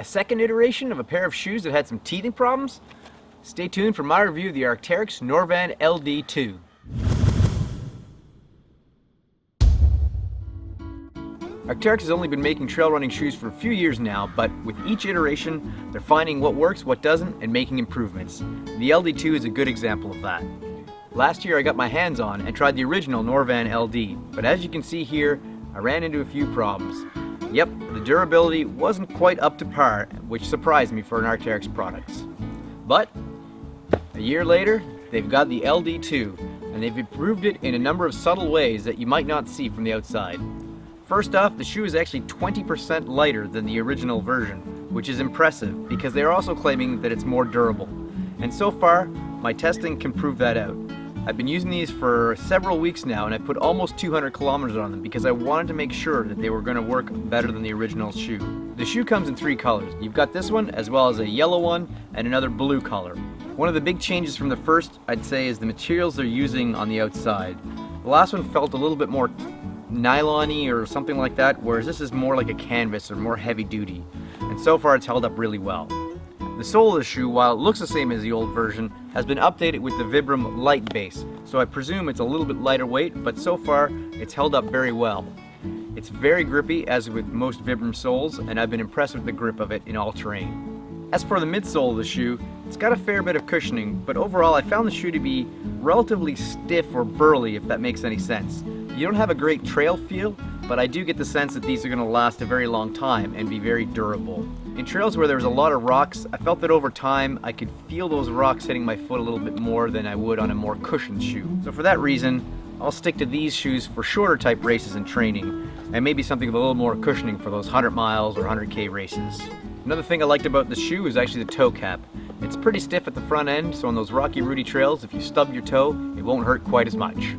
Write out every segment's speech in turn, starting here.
A second iteration of a pair of shoes that had some teething problems? Stay tuned for my review of the Arc'teryx Norvan LD2. Arc'teryx has only been making trail running shoes for a few years now, but with each iteration, they're finding what works, what doesn't, and making improvements. The LD2 is a good example of that. Last year I got my hands on and tried the original Norvan LD, but as you can see here, I ran into a few problems. Yep, the durability wasn't quite up to par, which surprised me for an Arc'teryx product. But a year later, they've got the LD2, and they've improved it in a number of subtle ways that you might not see from the outside. First off, the shoe is actually 20% lighter than the original version, which is impressive because they're also claiming that it's more durable. And so far, my testing can prove that out. I've been using these for several weeks now, and I put almost 200 kilometers on them because I wanted to make sure that they were going to work better than the original shoe. The shoe comes in 3 colors. You've got this one, as well as a yellow one and another blue color. One of the big changes from the first, I'd say, is the materials they're using on the outside. The last one felt a little bit more nylon-y or something like that, whereas this is more like a canvas or more heavy duty. And so far it's held up really well. The sole of the shoe, while it looks the same as the old version, has been updated with the Vibram light base, so I presume it's a little bit lighter weight, but so far it's held up very well. It's very grippy, as with most Vibram soles, and I've been impressed with the grip of it in all terrain. As for the midsole of the shoe, it's got a fair bit of cushioning, but overall I found the shoe to be relatively stiff or burly, if that makes any sense. You don't have a great trail feel, but I do get the sense that these are going to last a very long time and be very durable. In trails where there was a lot of rocks, I felt that over time I could feel those rocks hitting my foot a little bit more than I would on a more cushioned shoe. So for that reason, I'll stick to these shoes for shorter type races and training, and maybe something with a little more cushioning for those 100 miles or 100K races. Another thing I liked about the shoe is actually the toe cap. It's pretty stiff at the front end, so on those rocky, rooty trails, if you stub your toe, it won't hurt quite as much.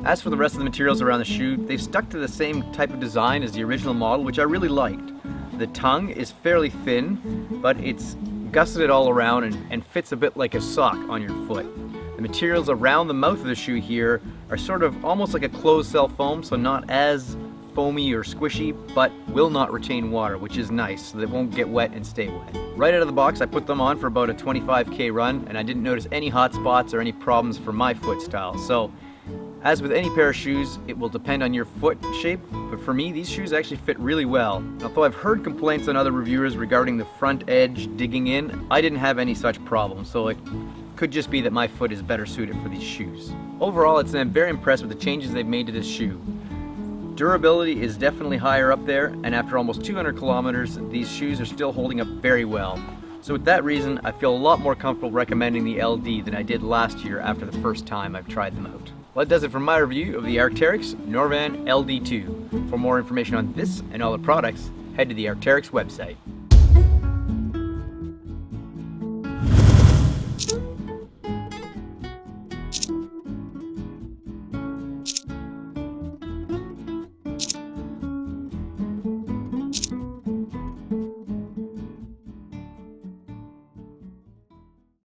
As for the rest of the materials around the shoe, they've stuck to the same type of design as the original model, which I really liked. The tongue is fairly thin, but it's gusseted all around and fits a bit like a sock on your foot. The materials around the mouth of the shoe here are sort of almost like a closed cell foam, so not as foamy or squishy, but will not retain water, which is nice, so they won't get wet and stay wet. Right out of the box, I put them on for about a 25K run, and I didn't notice any hot spots or any problems for my foot style. So, as with any pair of shoes, it will depend on your foot shape, but for me, these shoes actually fit really well. Although I've heard complaints on other reviewers regarding the front edge digging in, I didn't have any such problems, so it could just be that my foot is better suited for these shoes. Overall, I'm very impressed with the changes they've made to this shoe. Durability is definitely higher up there, and after almost 200 kilometers, these shoes are still holding up very well. So with that reason, I feel a lot more comfortable recommending the LD than I did last year after the first time I've tried them out. Well, that does it for my review of the Arc'teryx Norvan LD2. For more information on this and all the products, head to the Arc'teryx website.